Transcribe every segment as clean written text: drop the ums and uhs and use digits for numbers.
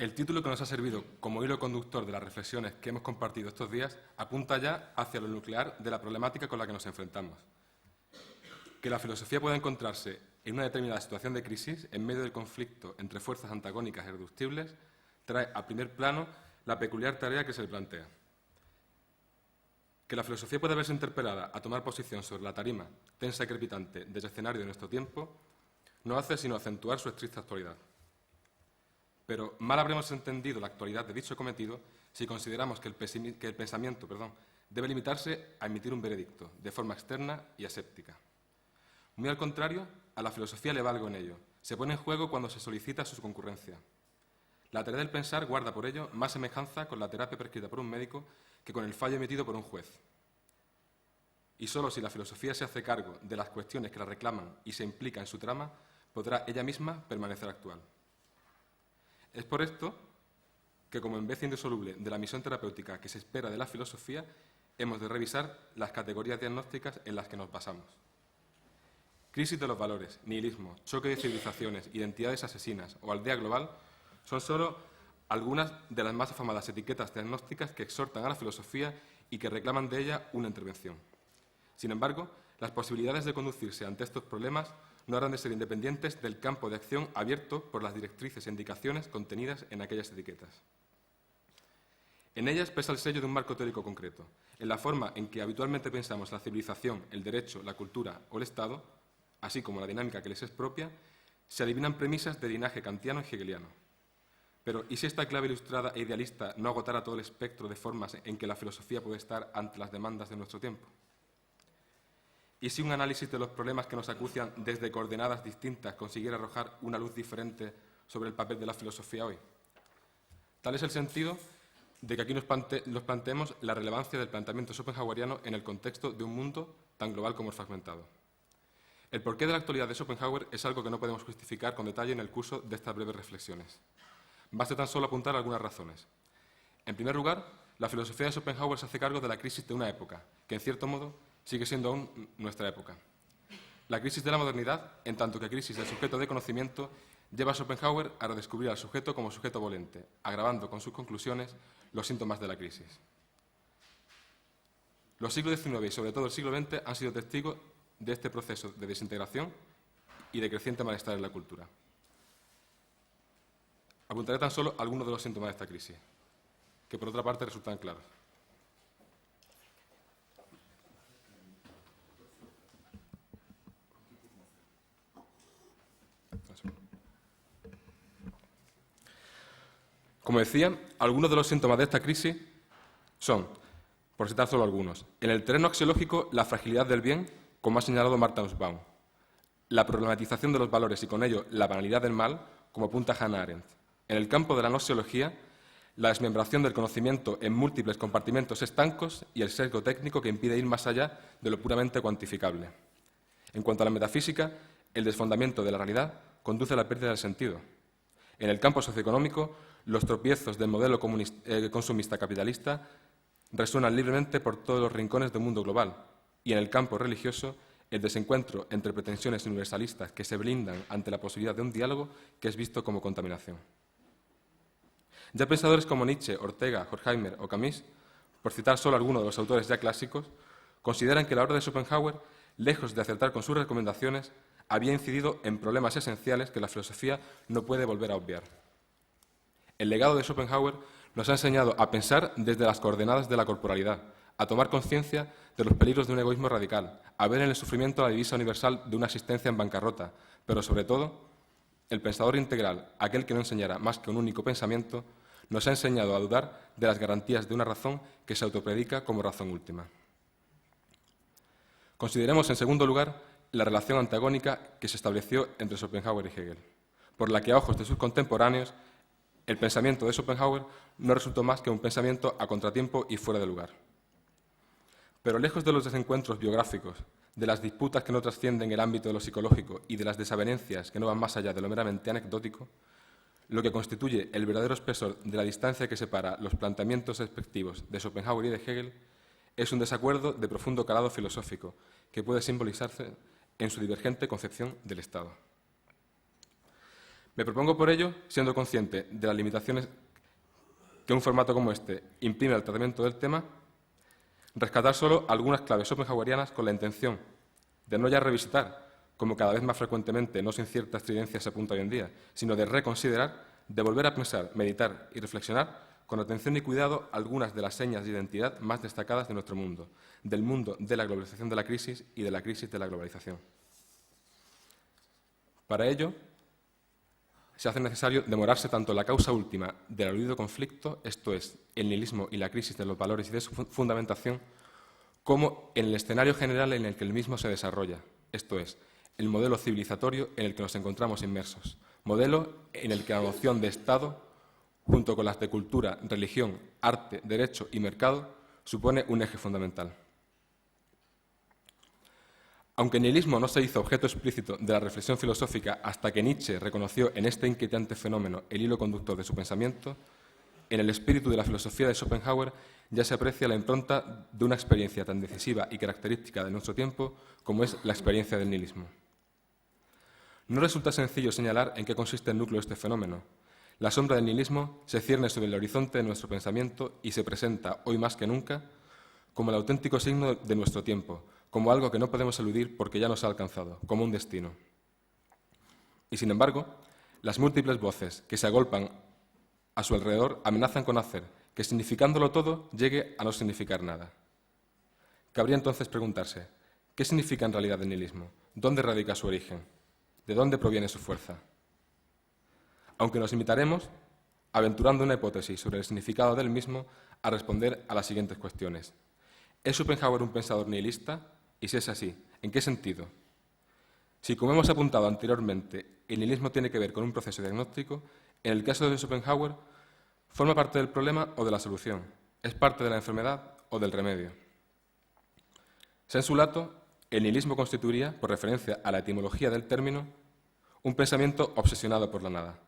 El título que nos ha servido como hilo conductor de las reflexiones que hemos compartido estos días apunta ya hacia lo nuclear de la problemática con la que nos enfrentamos. Que la filosofía pueda encontrarse en una determinada situación de crisis en medio del conflicto entre fuerzas antagónicas e irreductibles trae a primer plano la peculiar tarea que se le plantea. Que la filosofía pueda verse interpelada a tomar posición sobre la tarima tensa y crepitante del escenario de nuestro tiempo no hace sino acentuar su estricta actualidad. Pero mal habremos entendido la actualidad de dicho cometido si consideramos que el pensamiento debe limitarse a emitir un veredicto de forma externa y aséptica. Muy al contrario, a la filosofía le va algo en ello. Se pone en juego cuando se solicita su concurrencia. La tarea del pensar guarda por ello más semejanza con la terapia prescrita por un médico que con el fallo emitido por un juez. Y solo si la filosofía se hace cargo de las cuestiones que la reclaman y se implica en su trama, podrá ella misma permanecer actual. Es por esto que, como embece indisoluble de la misión terapéutica que se espera de la filosofía, hemos de revisar las categorías diagnósticas en las que nos basamos. Crisis de los valores, nihilismo, choque de civilizaciones, identidades asesinas o aldea global son solo algunas de las más afamadas etiquetas diagnósticas que exhortan a la filosofía y que reclaman de ella una intervención. Sin embargo, las posibilidades de conducirse ante estos problemas no habrán de ser independientes del campo de acción abierto por las directrices e indicaciones contenidas en aquellas etiquetas. En ellas pesa el sello de un marco teórico concreto. En la forma en que habitualmente pensamos la civilización, el derecho, la cultura o el Estado, así como la dinámica que les es propia, se adivinan premisas de linaje kantiano y hegeliano. Pero, ¿y si esta clave ilustrada e idealista no agotara todo el espectro de formas en que la filosofía puede estar ante las demandas de nuestro tiempo? ¿Y si un análisis de los problemas que nos acucian desde coordenadas distintas consiguiera arrojar una luz diferente sobre el papel de la filosofía hoy? Tal es el sentido de que aquí nos planteemos la relevancia del planteamiento schopenhaueriano en el contexto de un mundo tan global como el fragmentado. El porqué de la actualidad de Schopenhauer es algo que no podemos justificar con detalle en el curso de estas breves reflexiones. Basta tan solo apuntar algunas razones. En primer lugar, la filosofía de Schopenhauer se hace cargo de la crisis de una época, que en cierto modo sigue siendo aún nuestra época. La crisis de la modernidad, en tanto que crisis del sujeto de conocimiento, lleva a Schopenhauer a redescubrir al sujeto como sujeto volente, agravando con sus conclusiones los síntomas de la crisis. Los siglos XIX y sobre todo el siglo XX han sido testigos de este proceso de desintegración y de creciente malestar en la cultura. Apuntaré tan solo algunos de los síntomas de esta crisis, que por otra parte resultan claros. Como decía, algunos de los síntomas de esta crisis son, por citar solo algunos, en el terreno axiológico, la fragilidad del bien, como ha señalado Martha Nussbaum, la problematización de los valores y con ello la banalidad del mal, como apunta Hannah Arendt. En el campo de la gnoseología, la desmembración del conocimiento en múltiples compartimentos estancos y el sesgo técnico que impide ir más allá de lo puramente cuantificable. En cuanto a la metafísica, el desfondamiento de la realidad conduce a la pérdida del sentido. En el campo socioeconómico, los tropiezos del modelo consumista capitalista resuenan libremente por todos los rincones del mundo global. Y en el campo religioso, el desencuentro entre pretensiones universalistas que se blindan ante la posibilidad de un diálogo que es visto como contaminación. Ya pensadores como Nietzsche, Ortega, Horkheimer o Camus, por citar solo algunos de los autores ya clásicos, consideran que la obra de Schopenhauer, lejos de acertar con sus recomendaciones, había incidido en problemas esenciales que la filosofía no puede volver a obviar. El legado de Schopenhauer nos ha enseñado a pensar desde las coordenadas de la corporalidad, a tomar conciencia de los peligros de un egoísmo radical, a ver en el sufrimiento la divisa universal de una existencia en bancarrota, pero sobre todo, el pensador integral, aquel que no enseñara más que un único pensamiento, nos ha enseñado a dudar de las garantías de una razón que se autopredica como razón última. Consideremos, en segundo lugar, la relación antagónica que se estableció entre Schopenhauer y Hegel, por la que a ojos de sus contemporáneos el pensamiento de Schopenhauer no resultó más que un pensamiento a contratiempo y fuera de lugar. Pero lejos de los desencuentros biográficos, de las disputas que no trascienden el ámbito de lo psicológico y de las desavenencias que no van más allá de lo meramente anecdótico, lo que constituye el verdadero espesor de la distancia que separa los planteamientos respectivos de Schopenhauer y de Hegel es un desacuerdo de profundo calado filosófico que puede simbolizarse en su divergente concepción del Estado. Me propongo, por ello, siendo consciente de las limitaciones que un formato como este imprime al tratamiento del tema, rescatar solo algunas claves schopenhauerianas con la intención de no ya revisitar, como cada vez más frecuentemente, no sin cierta estridencia se apunta hoy en día, sino de reconsiderar, de volver a pensar, meditar y reflexionar con atención y cuidado algunas de las señas de identidad más destacadas de nuestro mundo, del mundo de la globalización de la crisis y de la crisis de la globalización. Para ello, se hace necesario demorarse tanto en la causa última del aludido conflicto, esto es, el nihilismo y la crisis de los valores y de su fundamentación, como en el escenario general en el que el mismo se desarrolla, esto es, el modelo civilizatorio en el que nos encontramos inmersos, modelo en el que la noción de Estado, junto con las de cultura, religión, arte, derecho y mercado, supone un eje fundamental. Aunque el nihilismo no se hizo objeto explícito de la reflexión filosófica hasta que Nietzsche reconoció en este inquietante fenómeno el hilo conductor de su pensamiento, en el espíritu de la filosofía de Schopenhauer ya se aprecia la impronta de una experiencia tan decisiva y característica de nuestro tiempo como es la experiencia del nihilismo. No resulta sencillo señalar en qué consiste el núcleo de este fenómeno. La sombra del nihilismo se cierne sobre el horizonte de nuestro pensamiento y se presenta, hoy más que nunca, como el auténtico signo de nuestro tiempo, como algo que no podemos eludir porque ya nos ha alcanzado, como un destino. Y sin embargo, las múltiples voces que se agolpan a su alrededor amenazan con hacer que, significándolo todo, llegue a no significar nada. Cabría entonces preguntarse, ¿qué significa en realidad el nihilismo? ¿Dónde radica su origen? ¿De dónde proviene su fuerza? Aunque nos limitaremos, aventurando una hipótesis sobre el significado del mismo, a responder a las siguientes cuestiones. ¿Es Schopenhauer un pensador nihilista? Y si es así, ¿en qué sentido? Si, como hemos apuntado anteriormente, el nihilismo tiene que ver con un proceso diagnóstico, en el caso de Schopenhauer, ¿forma parte del problema o de la solución? ¿Es parte de la enfermedad o del remedio? Sensu lato, el nihilismo constituiría, por referencia a la etimología del término, un pensamiento obsesionado por la nada.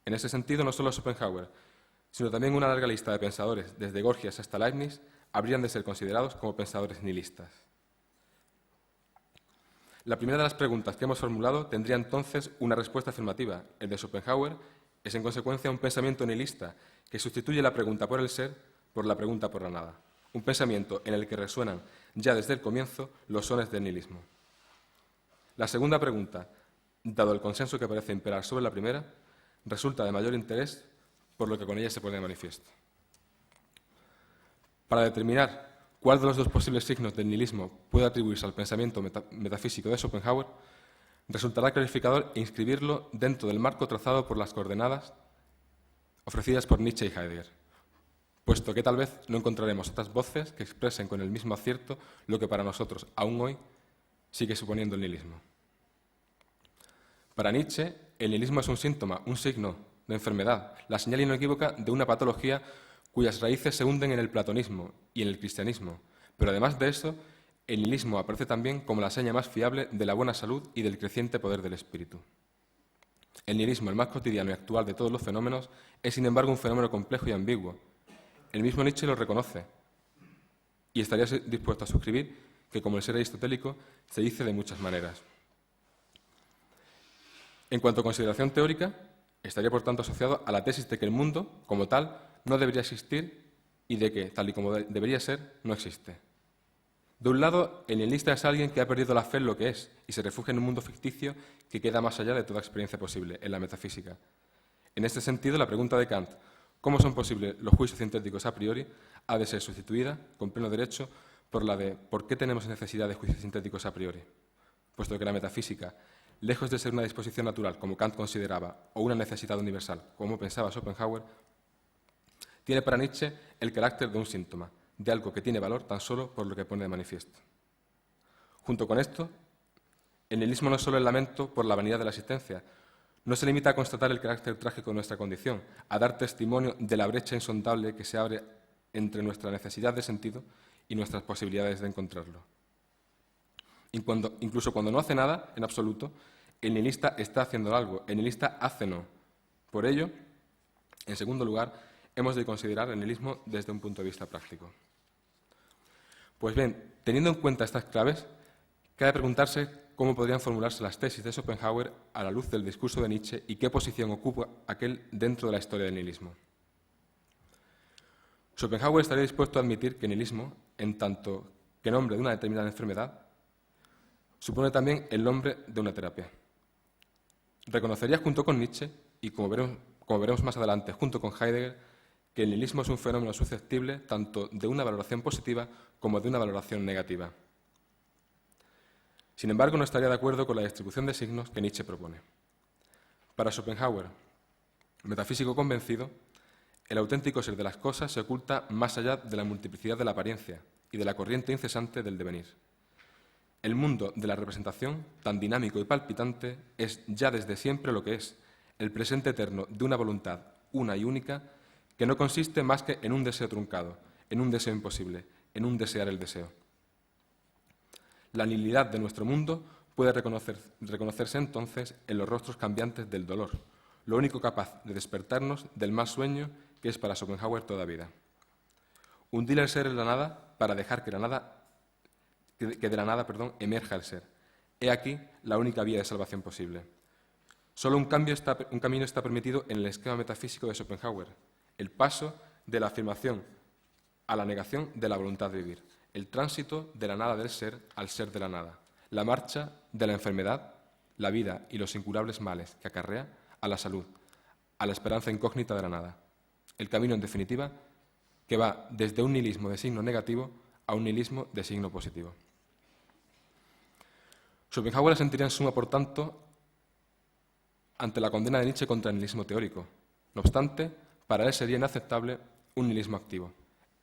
En ese sentido, no solo Schopenhauer, sino también una larga lista de pensadores, desde Gorgias hasta Leibniz, habrían de ser considerados como pensadores nihilistas. La primera de las preguntas que hemos formulado tendría entonces una respuesta afirmativa. El de Schopenhauer es, en consecuencia, un pensamiento nihilista que sustituye la pregunta por el ser por la pregunta por la nada. Un pensamiento en el que resuenan ya desde el comienzo los sones del nihilismo. La segunda pregunta, dado el consenso que parece imperar sobre la primera, resulta de mayor interés por lo que con ella se pone de manifiesto. Para determinar cuál de los dos posibles signos del nihilismo puede atribuirse al pensamiento metafísico de Schopenhauer, resultará clarificador inscribirlo dentro del marco trazado por las coordenadas ofrecidas por Nietzsche y Heidegger, puesto que tal vez no encontraremos otras voces que expresen con el mismo acierto lo que para nosotros, aún hoy, sigue suponiendo el nihilismo. Para Nietzsche, el nihilismo es un síntoma, un signo de enfermedad, la señal inequívoca de una patología cuyas raíces se hunden en el platonismo y en el cristianismo. Pero además de eso, el nihilismo aparece también como la seña más fiable de la buena salud y del creciente poder del espíritu. El nihilismo, el más cotidiano y actual de todos los fenómenos, es sin embargo un fenómeno complejo y ambiguo. El mismo Nietzsche lo reconoce y estaría dispuesto a suscribir que, como el ser aristotélico, se dice de muchas maneras. En cuanto a consideración teórica, estaría por tanto asociado a la tesis de que el mundo, como tal, no debería existir y de que, tal y como debería ser, no existe. De un lado, el nihilista es alguien que ha perdido la fe en lo que es y se refugia en un mundo ficticio que queda más allá de toda experiencia posible, en la metafísica. En este sentido, la pregunta de Kant, ¿cómo son posibles los juicios sintéticos a priori?, ha de ser sustituida, con pleno derecho, por la de ¿por qué tenemos necesidad de juicios sintéticos a priori? Puesto que la metafísica, lejos de ser una disposición natural, como Kant consideraba, o una necesidad universal, como pensaba Schopenhauer, tiene para Nietzsche el carácter de un síntoma, de algo que tiene valor tan solo por lo que pone de manifiesto. Junto con esto, el nihilismo no es solo el lamento por la vanidad de la existencia, no se limita a constatar el carácter trágico de nuestra condición, a dar testimonio de la brecha insondable que se abre entre nuestra necesidad de sentido y nuestras posibilidades de encontrarlo. Incluso cuando no hace nada, en absoluto, el nihilista está haciendo algo, el nihilista hace no. Por ello, en segundo lugar, hemos de considerar el nihilismo desde un punto de vista práctico. Pues bien, teniendo en cuenta estas claves, cabe preguntarse cómo podrían formularse las tesis de Schopenhauer a la luz del discurso de Nietzsche y qué posición ocupa aquel dentro de la historia del nihilismo. Schopenhauer estaría dispuesto a admitir que el nihilismo, en tanto que nombre de una determinada enfermedad, supone también el nombre de una terapia. Reconocería junto con Nietzsche, y como veremos más adelante, junto con Heidegger, que el nihilismo es un fenómeno susceptible tanto de una valoración positiva como de una valoración negativa. Sin embargo, no estaría de acuerdo con la distribución de signos que Nietzsche propone. Para Schopenhauer, metafísico convencido, el auténtico ser de las cosas se oculta más allá de la multiplicidad de la apariencia y de la corriente incesante del devenir. El mundo de la representación, tan dinámico y palpitante, es ya desde siempre lo que es, el presente eterno de una voluntad una y única que no consiste más que en un deseo truncado, en un deseo imposible, en un desear el deseo. La nihilidad de nuestro mundo puede reconocerse entonces en los rostros cambiantes del dolor, lo único capaz de despertarnos del mal sueño que es para Schopenhauer toda vida. Hundir el ser en la nada para dejar que de la nada emerja el ser. He aquí la única vía de salvación posible. Solo un camino está permitido en el esquema metafísico de Schopenhauer, el paso de la afirmación a la negación de la voluntad de vivir, el tránsito de la nada del ser al ser de la nada, la marcha de la enfermedad, la vida y los incurables males que acarrea a la salud, a la esperanza incógnita de la nada. El camino, en definitiva, que va desde un nihilismo de signo negativo a un nihilismo de signo positivo. Schopenhauer asentiría en suma, por tanto, ante la condena de Nietzsche contra el nihilismo teórico. No obstante, para él sería inaceptable un nihilismo activo.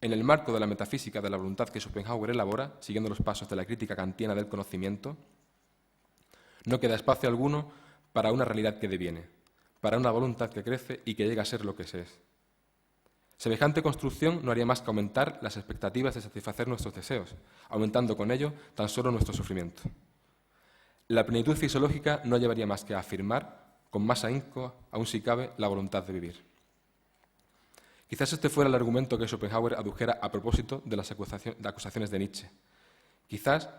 En el marco de la metafísica de la voluntad que Schopenhauer elabora, siguiendo los pasos de la crítica kantiana del conocimiento, no queda espacio alguno para una realidad que deviene, para una voluntad que crece y que llega a ser lo que se es. Semejante construcción no haría más que aumentar las expectativas de satisfacer nuestros deseos, aumentando con ello tan solo nuestro sufrimiento. La plenitud fisiológica no llevaría más que a afirmar, con más ahínco, aún si cabe, la voluntad de vivir. Quizás este fuera el argumento que Schopenhauer adujera a propósito de las acusaciones de Nietzsche. Quizás,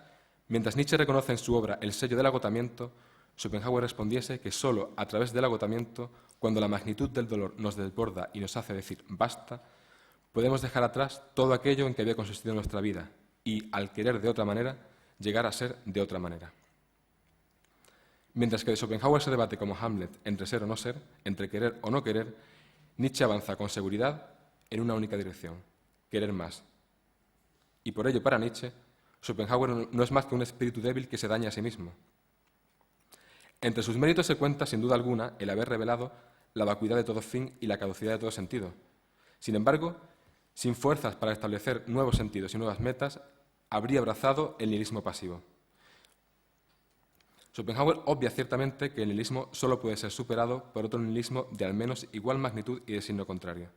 mientras Nietzsche reconoce en su obra el sello del agotamiento, Schopenhauer respondiese que sólo a través del agotamiento, cuando la magnitud del dolor nos desborda y nos hace decir basta, podemos dejar atrás todo aquello en que había consistido nuestra vida y, al querer de otra manera, llegar a ser de otra manera. Mientras que de Schopenhauer se debate como Hamlet entre ser o no ser, entre querer o no querer, Nietzsche avanza con seguridad en una única dirección, querer más. Y por ello, para Nietzsche, Schopenhauer no es más que un espíritu débil que se daña a sí mismo. Entre sus méritos se cuenta, sin duda alguna, el haber revelado la vacuidad de todo fin y la caducidad de todo sentido. Sin embargo, sin fuerzas para establecer nuevos sentidos y nuevas metas, habría abrazado el nihilismo pasivo. Schopenhauer obvia ciertamente que el nihilismo solo puede ser superado por otro nihilismo de al menos igual magnitud y de signo contrario.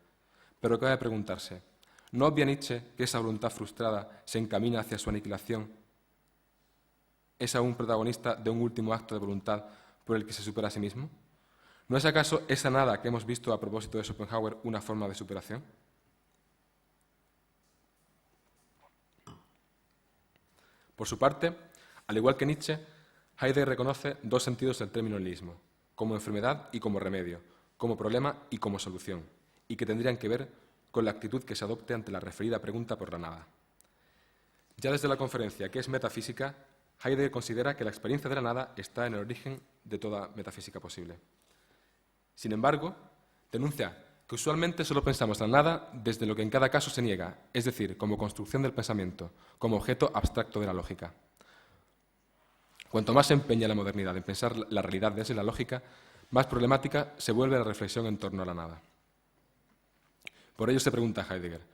Pero cabe preguntarse, ¿no obvia Nietzsche que esa voluntad frustrada se encamina hacia su aniquilación? ¿Es aún protagonista de un último acto de voluntad por el que se supera a sí mismo? ¿No es acaso esa nada que hemos visto a propósito de Schopenhauer una forma de superación? Por su parte, al igual que Nietzsche, Heidegger reconoce dos sentidos del término nihilismo, como enfermedad y como remedio, como problema y como solución, y que tendrían que ver con la actitud que se adopte ante la referida pregunta por la nada. Ya desde la conferencia ¿Qué es metafísica?, Heidegger considera que la experiencia de la nada está en el origen de toda metafísica posible. Sin embargo, denuncia que usualmente solo pensamos la nada desde lo que en cada caso se niega, es decir, como construcción del pensamiento, como objeto abstracto de la lógica. Cuanto más se empeña la modernidad en pensar la realidad desde la lógica, más problemática se vuelve la reflexión en torno a la nada. Por ello se pregunta Heidegger,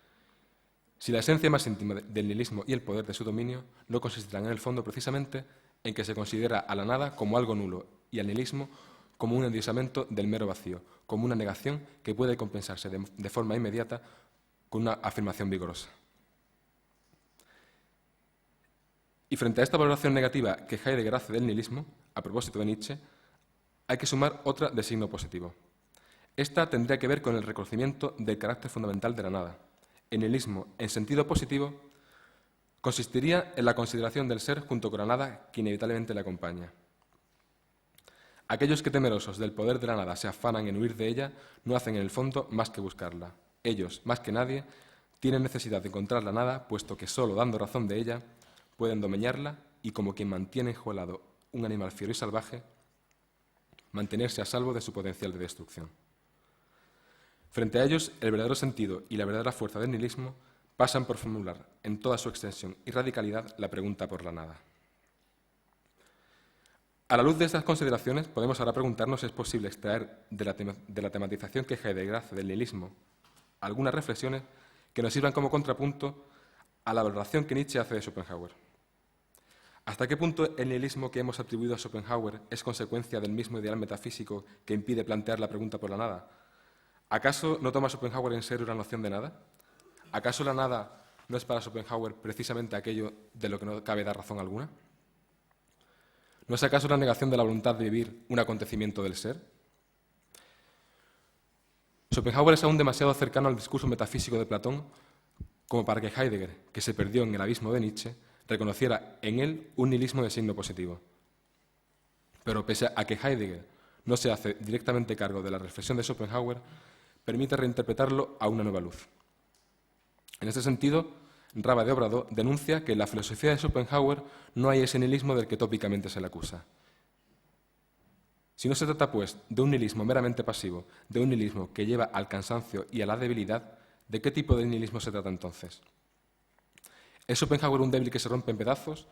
si la esencia más íntima del nihilismo y el poder de su dominio no consistirán en el fondo precisamente en que se considera a la nada como algo nulo y al nihilismo como un endiosamiento del mero vacío, como una negación que puede compensarse de forma inmediata con una afirmación vigorosa. Y frente a esta valoración negativa que Heidegger hace del nihilismo, a propósito de Nietzsche, hay que sumar otra de signo positivo. Esta tendría que ver con el reconocimiento del carácter fundamental de la nada. El nihilismo, en sentido positivo, consistiría en la consideración del ser junto con la nada que inevitablemente le acompaña. Aquellos que temerosos del poder de la nada se afanan en huir de ella no hacen en el fondo más que buscarla. Ellos, más que nadie, tienen necesidad de encontrar la nada, puesto que solo dando razón de ella pueden domeñarla y, como quien mantiene enjaulado un animal fiero y salvaje, mantenerse a salvo de su potencial de destrucción. Frente a ellos, el verdadero sentido y la verdadera fuerza del nihilismo pasan por formular en toda su extensión y radicalidad la pregunta por la nada. A la luz de estas consideraciones, podemos ahora preguntarnos si es posible extraer de la tematización que Heidegger hace del nihilismo algunas reflexiones que nos sirvan como contrapunto a la valoración que Nietzsche hace de Schopenhauer. ¿Hasta qué punto el nihilismo que hemos atribuido a Schopenhauer es consecuencia del mismo ideal metafísico que impide plantear la pregunta por la nada? ¿Acaso no toma Schopenhauer en serio la noción de nada? ¿Acaso la nada no es para Schopenhauer precisamente aquello de lo que no cabe dar razón alguna? ¿No es acaso la negación de la voluntad de vivir un acontecimiento del ser? Schopenhauer es aún demasiado cercano al discurso metafísico de Platón como para que Heidegger, que se perdió en el abismo de Nietzsche, reconociera en él un nihilismo de signo positivo. Pero pese a que Heidegger no se hace directamente cargo de la reflexión de Schopenhauer, permite reinterpretarlo a una nueva luz. En este sentido, Raba de Obrador denuncia que en la filosofía de Schopenhauer no hay ese nihilismo del que tópicamente se le acusa. Si no se trata, pues, de un nihilismo meramente pasivo, de un nihilismo que lleva al cansancio y a la debilidad, ¿de qué tipo de nihilismo se trata entonces? ¿Es Schopenhauer un débil que se rompe en pedazos?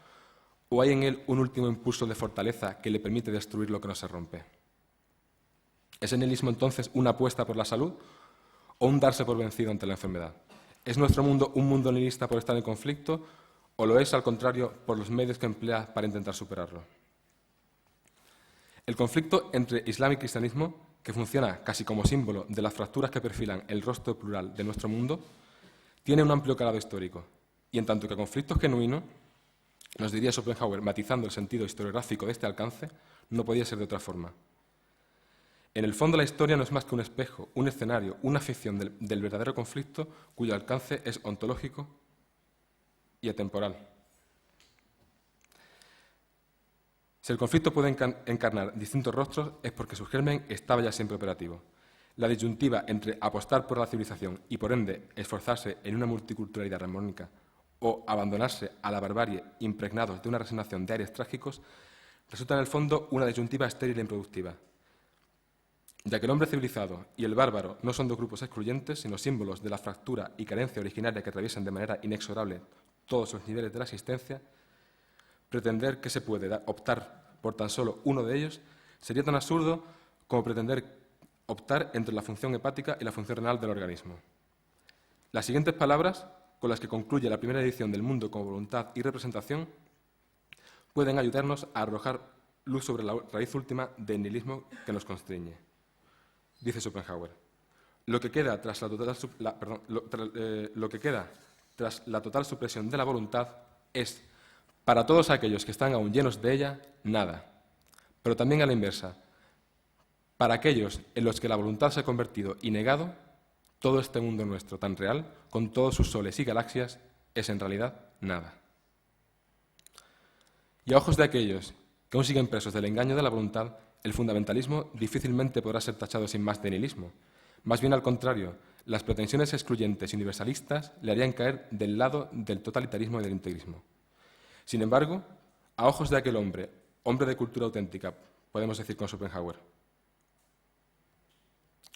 ¿O hay en él un último impulso de fortaleza que le permite destruir lo que no se rompe? ¿Es el nihilismo entonces una apuesta por la salud o un darse por vencido ante la enfermedad? ¿Es nuestro mundo un mundo nihilista por estar en conflicto o lo es, al contrario, por los medios que emplea para intentar superarlo? El conflicto entre Islam y cristianismo, que funciona casi como símbolo de las fracturas que perfilan el rostro plural de nuestro mundo, tiene un amplio calado histórico, y en tanto que conflicto genuino, nos diría Schopenhauer, matizando el sentido historiográfico de este alcance, no podía ser de otra forma. En el fondo, la historia no es más que un espejo, un escenario, una ficción del verdadero conflicto cuyo alcance es ontológico y atemporal. Si el conflicto puede encarnar distintos rostros, es porque su germen estaba ya siempre operativo. La disyuntiva entre apostar por la civilización y, por ende, esforzarse en una multiculturalidad armónica o abandonarse a la barbarie impregnados de una resignación de aires trágicos, resulta en el fondo una disyuntiva estéril e improductiva. Ya que el hombre civilizado y el bárbaro no son dos grupos excluyentes, sino símbolos de la fractura y carencia originaria que atraviesan de manera inexorable todos los niveles de la existencia, pretender que se puede optar por tan solo uno de ellos sería tan absurdo como pretender optar entre la función hepática y la función renal del organismo. Las siguientes palabras, con las que concluye la primera edición del Mundo como voluntad y representación, pueden ayudarnos a arrojar luz sobre la raíz última del nihilismo que nos constriñe. Dice Schopenhauer, lo que queda tras la total supresión de la voluntad es, para todos aquellos que están aún llenos de ella, nada. Pero también a la inversa, para aquellos en los que la voluntad se ha convertido y negado, todo este mundo nuestro tan real, con todos sus soles y galaxias, es en realidad nada. Y a ojos de aquellos que aún siguen presos del engaño de la voluntad, el fundamentalismo difícilmente podrá ser tachado sin más de nihilismo. Más bien al contrario, las pretensiones excluyentes y universalistas le harían caer del lado del totalitarismo y del integrismo. Sin embargo, a ojos de aquel hombre de cultura auténtica, podemos decir con Schopenhauer,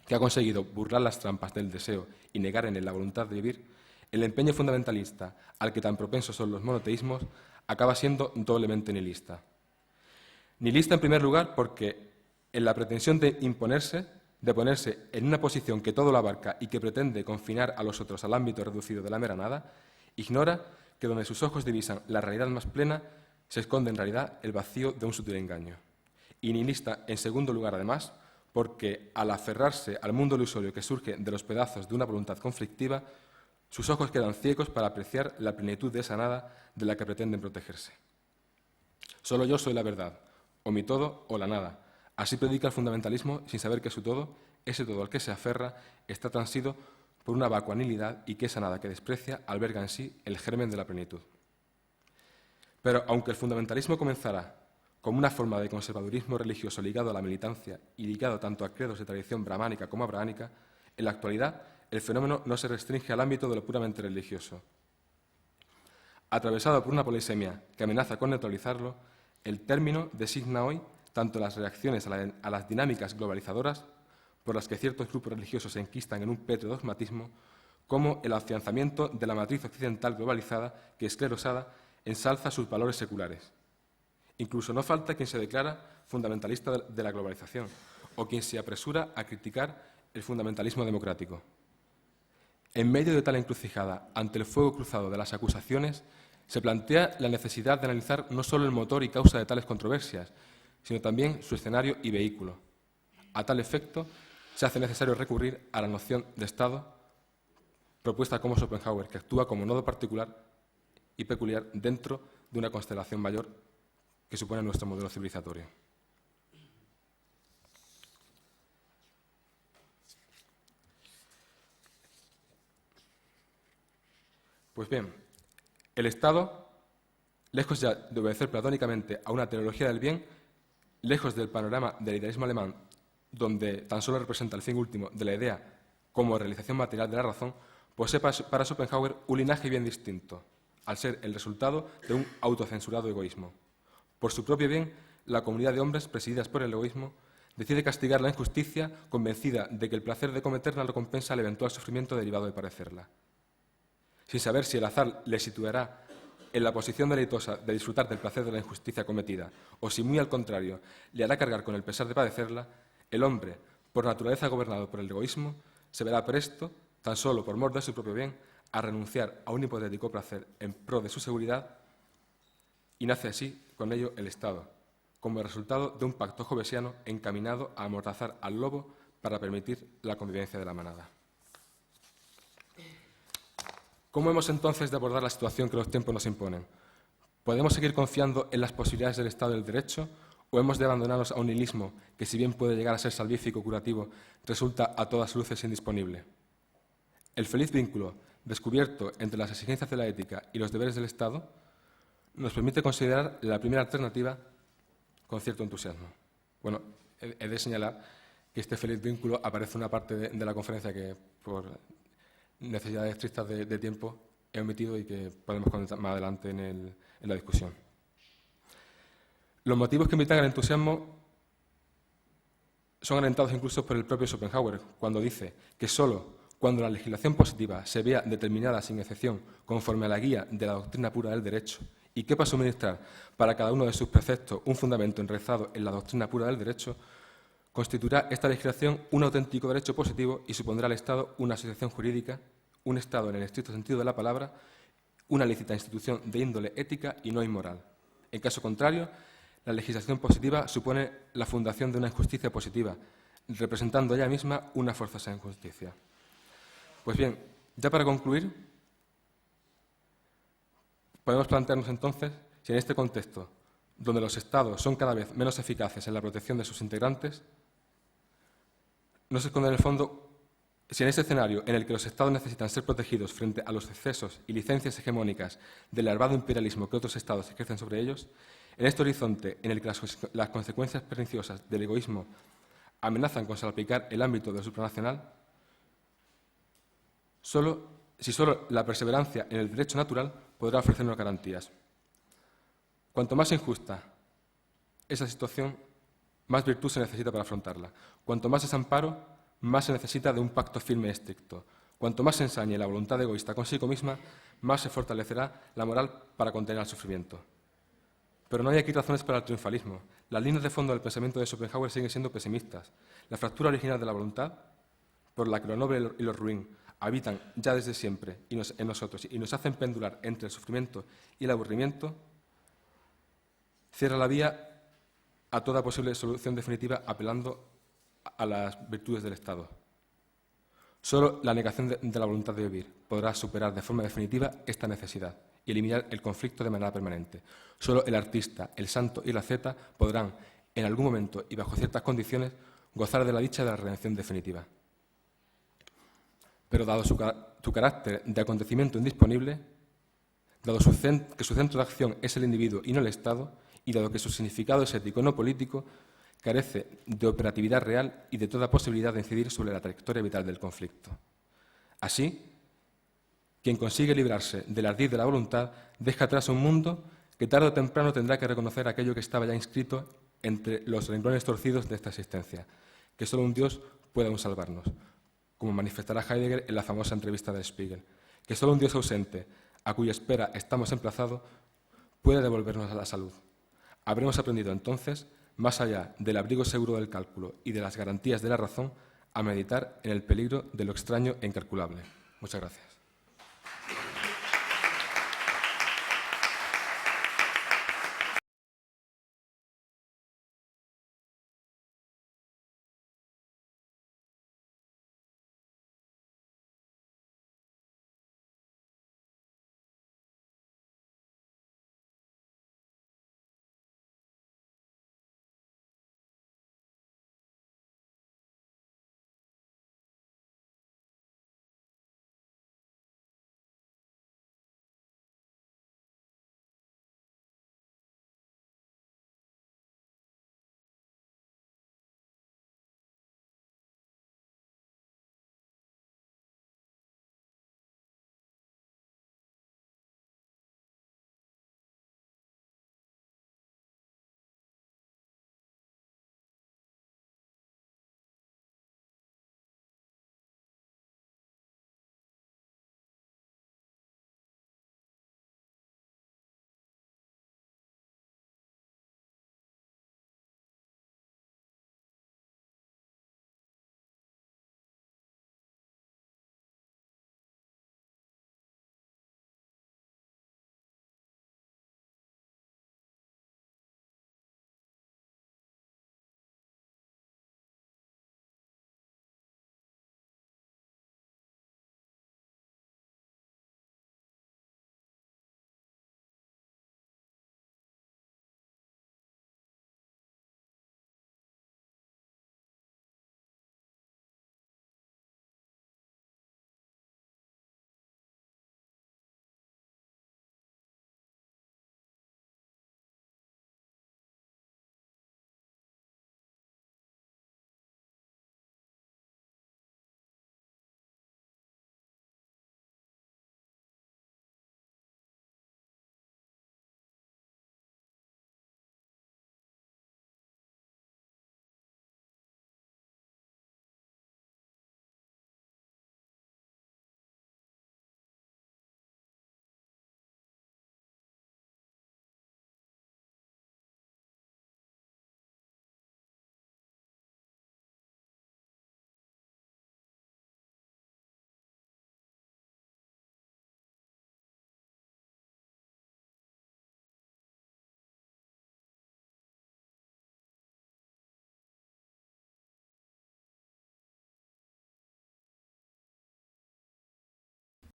que ha conseguido burlar las trampas del deseo y negar en él la voluntad de vivir, el empeño fundamentalista al que tan propensos son los monoteísmos acaba siendo doblemente nihilista. Nihilista, en primer lugar, porque en la pretensión de ponerse en una posición que todo lo abarca y que pretende confinar a los otros al ámbito reducido de la mera nada, ignora que donde sus ojos divisan la realidad más plena, se esconde en realidad el vacío de un sutil engaño. Y nihilista, en segundo lugar, además, porque al aferrarse al mundo ilusorio que surge de los pedazos de una voluntad conflictiva, sus ojos quedan ciegos para apreciar la plenitud de esa nada de la que pretenden protegerse. Solo yo soy la verdad, o mi todo o la nada. Así predica el fundamentalismo sin saber que su todo, ese todo al que se aferra, está transido por una vacua nihilidad y que esa nada que desprecia alberga en sí el germen de la plenitud. Pero aunque el fundamentalismo comenzara como una forma de conservadurismo religioso ligado a la militancia y ligado tanto a credos de tradición brahmánica como abrahánica, en la actualidad el fenómeno no se restringe al ámbito de lo puramente religioso. Atravesado por una polisemia que amenaza con neutralizarlo, el término designa hoy tanto las reacciones a las dinámicas globalizadoras, por las que ciertos grupos religiosos se enquistan en un pétreo dogmatismo, como el afianzamiento de la matriz occidental globalizada que, esclerosada, ensalza sus valores seculares. Incluso no falta quien se declara fundamentalista de la globalización o quien se apresura a criticar el fundamentalismo democrático. En medio de tal encrucijada, ante el fuego cruzado de las acusaciones, se plantea la necesidad de analizar no solo el motor y causa de tales controversias, sino también su escenario y vehículo. A tal efecto, se hace necesario recurrir a la noción de Estado propuesta como Schopenhauer, que actúa como nodo particular y peculiar dentro de una constelación mayor que supone nuestro modelo civilizatorio. Pues bien, el Estado, lejos ya de obedecer platónicamente a una teología del bien, lejos del panorama del idealismo alemán, donde tan solo representa el fin último de la idea como realización material de la razón, posee para Schopenhauer un linaje bien distinto, al ser el resultado de un autocensurado egoísmo. Por su propio bien, la comunidad de hombres presididas por el egoísmo decide castigar la injusticia, convencida de que el placer de cometerla recompensa el eventual sufrimiento derivado de padecerla. Sin saber si el azar le situará en la posición deleitosa de disfrutar del placer de la injusticia cometida, o si, muy al contrario, le hará cargar con el pesar de padecerla, el hombre, por naturaleza gobernado por el egoísmo, se verá presto, tan solo por mor de su propio bien, a renunciar a un hipotético placer en pro de su seguridad, y nace así, con ello, el Estado, como el resultado de un pacto hobbesiano encaminado a amordazar al lobo para permitir la convivencia de la manada. ¿Cómo hemos entonces de abordar la situación que los tiempos nos imponen? ¿Podemos seguir confiando en las posibilidades del Estado del Derecho o hemos de abandonarnos a un nihilismo que, si bien puede llegar a ser salvífico o curativo, resulta a todas luces indisponible? El feliz vínculo descubierto entre las exigencias de la ética y los deberes del Estado nos permite considerar la primera alternativa con cierto entusiasmo. Bueno, he de señalar que este feliz vínculo aparece en una parte de la conferencia que, por necesidades estrictas de tiempo, he omitido y que podemos comentar más adelante en la discusión. Los motivos que invitan al entusiasmo son alentados incluso por el propio Schopenhauer, cuando dice que sólo cuando la legislación positiva se vea determinada sin excepción conforme a la guía de la doctrina pura del derecho y quepa suministrar para cada uno de sus preceptos un fundamento enraizado en la doctrina pura del derecho, constituirá esta legislación un auténtico derecho positivo y supondrá al Estado una asociación jurídica, un Estado en el estricto sentido de la palabra, una lícita institución de índole ética y no inmoral. En caso contrario, la legislación positiva supone la fundación de una injusticia positiva, representando ella misma una forzosa injusticia. Pues bien, ya para concluir, podemos plantearnos entonces si en este contexto, donde los Estados son cada vez menos eficaces en la protección de sus integrantes, no se esconde en el fondo si en ese escenario en el que los Estados necesitan ser protegidos frente a los excesos y licencias hegemónicas del larvado imperialismo que otros Estados ejercen sobre ellos, en este horizonte en el que las consecuencias perniciosas del egoísmo amenazan con salpicar el ámbito de lo supranacional, si solo la perseverancia en el derecho natural podrá ofrecernos garantías. Cuanto más injusta esa situación, más virtud se necesita para afrontarla. Cuanto más desamparo, más se necesita de un pacto firme y estricto. Cuanto más se ensañe la voluntad egoísta consigo misma, más se fortalecerá la moral para contener el sufrimiento. Pero no hay aquí razones para el triunfalismo. Las líneas de fondo del pensamiento de Schopenhauer siguen siendo pesimistas. La fractura original de la voluntad, por la que lo noble y lo ruin habitan ya desde siempre en nosotros y nos hacen pendular entre el sufrimiento y el aburrimiento, cierra la vía a toda posible solución definitiva apelando a las virtudes del Estado. Solo la negación de la voluntad de vivir podrá superar de forma definitiva esta necesidad y eliminar el conflicto de manera permanente. Solo el artista, el santo y la asceta podrán, en algún momento y bajo ciertas condiciones, gozar de la dicha de la redención definitiva. Pero dado su carácter de acontecimiento indisponible, Dado que su centro de acción es el individuo y no el Estado, y dado que su significado es ético no político, carece de operatividad real y de toda posibilidad de incidir sobre la trayectoria vital del conflicto. Así, quien consigue librarse del ardid de la voluntad deja atrás un mundo que tarde o temprano tendrá que reconocer aquello que estaba ya inscrito entre los renglones torcidos de esta existencia, que solo un Dios puede aún salvarnos, como manifestará Heidegger en la famosa entrevista de Spiegel, que solo un Dios ausente, a cuya espera estamos emplazados, puede devolvernos a la salud. Habremos aprendido entonces, más allá del abrigo seguro del cálculo y de las garantías de la razón, a meditar en el peligro de lo extraño e incalculable. Muchas gracias.